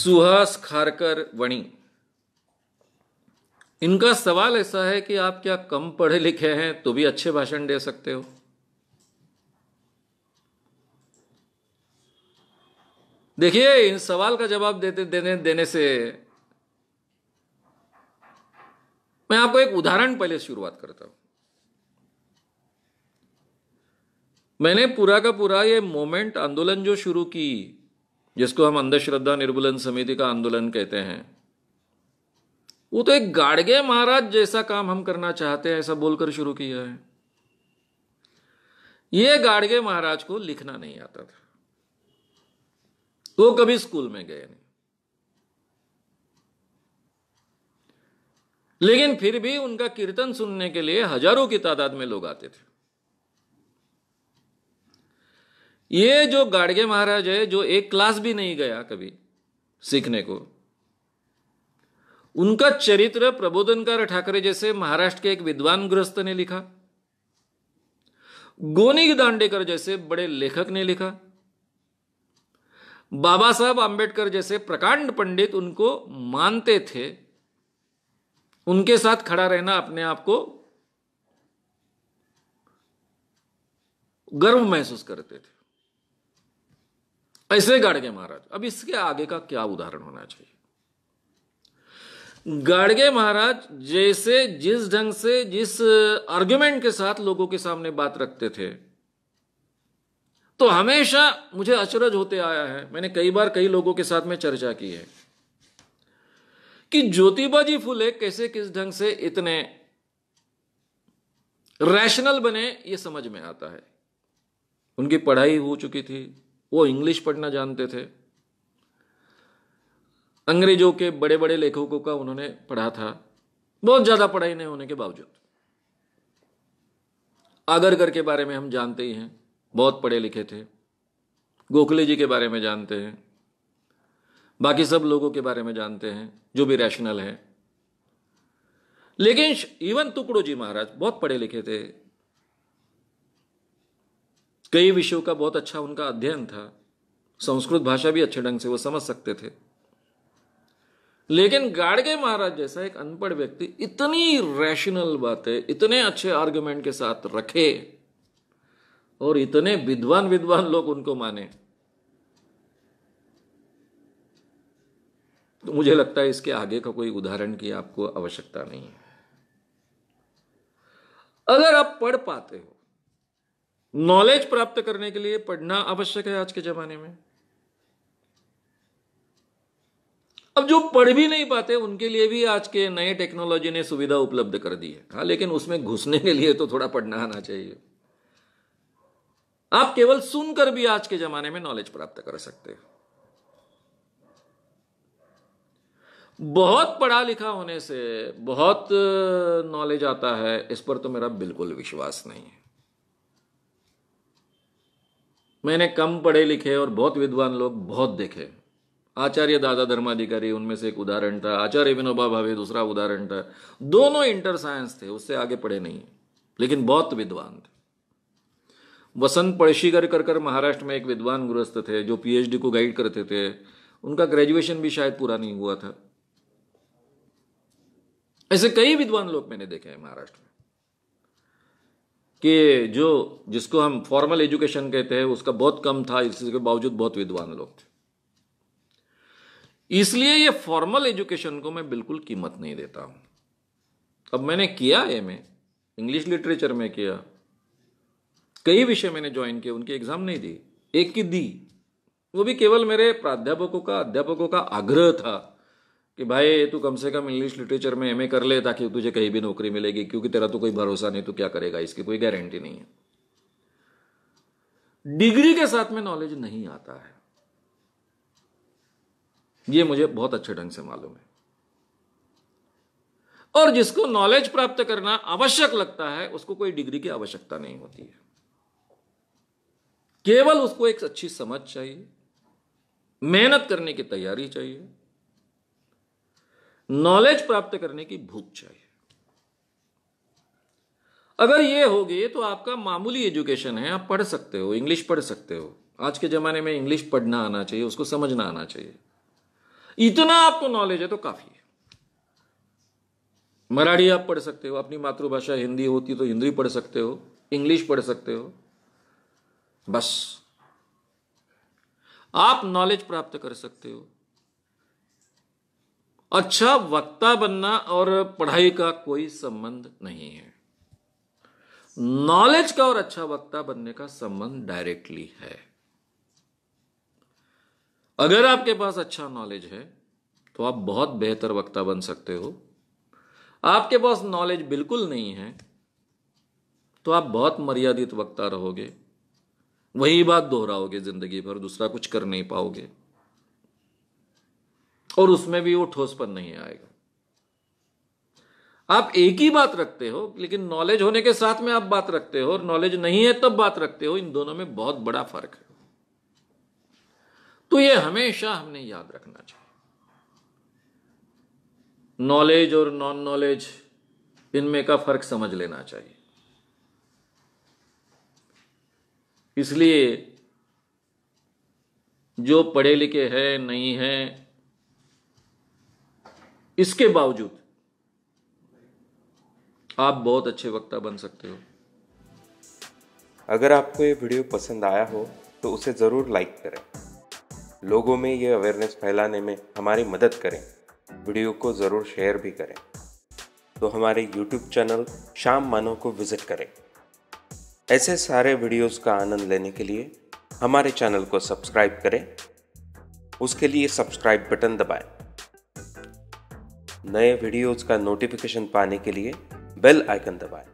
सुहास खारकर वणी, इनका सवाल ऐसा है कि आप क्या कम पढ़े लिखे हैं तो भी अच्छे भाषण दे सकते हो? देखिए, इन सवाल का जवाब देने से मैं आपको एक उदाहरण पहले शुरुआत करता हूं। मैंने पूरा का पूरा ये मोमेंट आंदोलन जो शुरू की, जिसको हम अंधश्रद्धा निर्मूलन समिति का आंदोलन कहते हैं, वो तो एक गाडगे महाराज जैसा काम हम करना चाहते हैं ऐसा बोलकर शुरू किया है। ये गाडगे महाराज को लिखना नहीं आता था, वो कभी स्कूल में गए नहीं, लेकिन फिर भी उनका कीर्तन सुनने के लिए हजारों की तादाद में लोग आते थे। ये जो गाडगे महाराज है, जो एक क्लास भी नहीं गया कभी सीखने को, उनका चरित्र प्रबोधनकार ठाकरे जैसे महाराष्ट्र के एक विद्वान गृहस्थ ने लिखा, गोनी दांडेकर जैसे बड़े लेखक ने लिखा, बाबा साहब आंबेडकर जैसे प्रकांड पंडित उनको मानते थे, उनके साथ खड़ा रहना अपने आप को गर्व महसूस करते थे, ऐसे गाडगे महाराज। अब इसके आगे का क्या उदाहरण होना चाहिए? गाडगे महाराज जैसे जिस ढंग से, जिस आर्गुमेंट के साथ लोगों के सामने बात रखते थे, तो हमेशा मुझे अचरज होते आया है। मैंने कई बार कई लोगों के साथ में चर्चा की है कि ज्योतिबाजी फुले कैसे किस ढंग से इतने रैशनल बने, ये समझ में आता है। उनकी पढ़ाई हो चुकी थी, वो इंग्लिश पढ़ना जानते थे, अंग्रेजों के बड़े बड़े लेखकों का उन्होंने पढ़ा था, बहुत ज्यादा पढ़ाई नहीं होने के बावजूद। आगरकर के बारे में हम जानते ही हैं, बहुत पढ़े लिखे थे। गोखले जी के बारे में जानते हैं, बाकी सब लोगों के बारे में जानते हैं जो भी रैशनल है। लेकिन इवन तुकड़ो जी महाराज बहुत पढ़े लिखे थे, कई विषयों का बहुत अच्छा उनका अध्ययन था, संस्कृत भाषा भी अच्छे ढंग से वो समझ सकते थे। लेकिन गाडगे महाराज जैसा एक अनपढ़ व्यक्ति इतनी रैशनल बातें इतने अच्छे आर्गुमेंट के साथ रखे और इतने विद्वान लोग उनको माने, तो मुझे लगता है इसके आगे का कोई उदाहरण की आपको आवश्यकता नहीं है। अगर आप पढ़ पाते हो, नॉलेज प्राप्त करने के लिए पढ़ना आवश्यक है आज के जमाने में। अब जो पढ़ भी नहीं पाते उनके लिए भी आज के नए टेक्नोलॉजी ने सुविधा उपलब्ध कर दी है। हाँ, लेकिन उसमें घुसने के लिए तो थोड़ा पढ़ना आना चाहिए। आप केवल सुनकर भी आज के जमाने में नॉलेज प्राप्त कर सकते हो। बहुत पढ़ा लिखा होने से बहुत नॉलेज आता है, इस पर तो मेरा बिल्कुल विश्वास नहीं है। मैंने कम पढ़े लिखे और बहुत विद्वान लोग बहुत देखे। आचार्य दादा धर्माधिकारी उनमें से एक उदाहरण था, आचार्य विनोबा भावे दूसरा उदाहरण था। दोनों इंटर साइंस थे, उससे आगे पढ़े नहीं, लेकिन बहुत विद्वान थे। वसंत पळशीकर कर महाराष्ट्र में एक विद्वान गृहस्थ थे जो पीएचडी को गाइड करते थे। उनका ग्रेजुएशन भी शायद पूरा नहीं हुआ था। ऐसे कई विद्वान लोग मैंने देखे हैं महाराष्ट्र में कि जिसको हम फॉर्मल एजुकेशन कहते हैं उसका बहुत कम था, इसके बावजूद बहुत विद्वान लोग थे। इसलिए ये फॉर्मल एजुकेशन को मैं बिल्कुल कीमत नहीं देता हूं। अब मैंने किया एमए इंग्लिश लिटरेचर में किया, कई विषय मैंने ज्वाइन किए, उनकी एग्जाम नहीं दी, एक की दी, वो भी केवल मेरे अध्यापकों का आग्रह था कि भाई तू कम से कम इंग्लिश लिटरेचर में एमए कर ले ताकि तुझे कहीं भी नौकरी मिलेगी, क्योंकि तेरा तो कोई भरोसा नहीं, तू क्या करेगा, इसकी कोई गारंटी नहीं है। डिग्री के साथ में नॉलेज नहीं आता है, ये मुझे बहुत अच्छे ढंग से मालूम है। और जिसको नॉलेज प्राप्त करना आवश्यक लगता है उसको कोई डिग्री की आवश्यकता नहीं होती है, केवल उसको एक अच्छी समझ चाहिए, मेहनत करने की तैयारी चाहिए, नॉलेज प्राप्त करने की भूख चाहिए। अगर ये होगी तो आपका मामूली एजुकेशन है, आप पढ़ सकते हो, इंग्लिश पढ़ सकते हो। आज के जमाने में इंग्लिश पढ़ना आना चाहिए, उसको समझना आना चाहिए। इतना आपको नॉलेज है तो काफी है। मराठी आप पढ़ सकते हो, अपनी मातृभाषा हिंदी होती तो हिंदी पढ़ सकते हो, इंग्लिश पढ़ सकते हो, बस आप नॉलेज प्राप्त कर सकते हो। अच्छा वक्ता बनना और पढ़ाई का कोई संबंध नहीं है। नॉलेज का और अच्छा वक्ता बनने का संबंध डायरेक्टली है। अगर आपके पास अच्छा नॉलेज है तो आप बहुत बेहतर वक्ता बन सकते हो। आपके पास नॉलेज बिल्कुल नहीं है तो आप बहुत मर्यादित वक्ता रहोगे, वही बात दोहराओगे जिंदगी भर, दूसरा कुछ कर नहीं पाओगे और उसमें भी वो ठोसपन नहीं आएगा। आप एक ही बात रखते हो, लेकिन नॉलेज होने के साथ में आप बात रखते हो और नॉलेज नहीं है तब बात रखते हो, इन दोनों में बहुत बड़ा फर्क है। तो ये हमेशा हमने याद रखना चाहिए। नॉलेज और नॉन नॉलेज, इनमें का फर्क समझ लेना चाहिए। इसलिए जो पढ़े लिखे हैं नहीं हैं, इसके बावजूद आप बहुत अच्छे वक्ता बन सकते हो। अगर आपको ये वीडियो पसंद आया हो तो उसे ज़रूर लाइक करें, लोगों में ये अवेयरनेस फैलाने में हमारी मदद करें। वीडियो को ज़रूर शेयर भी करें। तो हमारे YouTube चैनल श्याम मानव को विज़िट करें। ऐसे सारे वीडियोस का आनंद लेने के लिए हमारे चैनल को सब्सक्राइब करें। उसके लिए सब्सक्राइब बटन दबाएं। नए वीडियोस का नोटिफिकेशन पाने के लिए बेल आइकन दबाएं।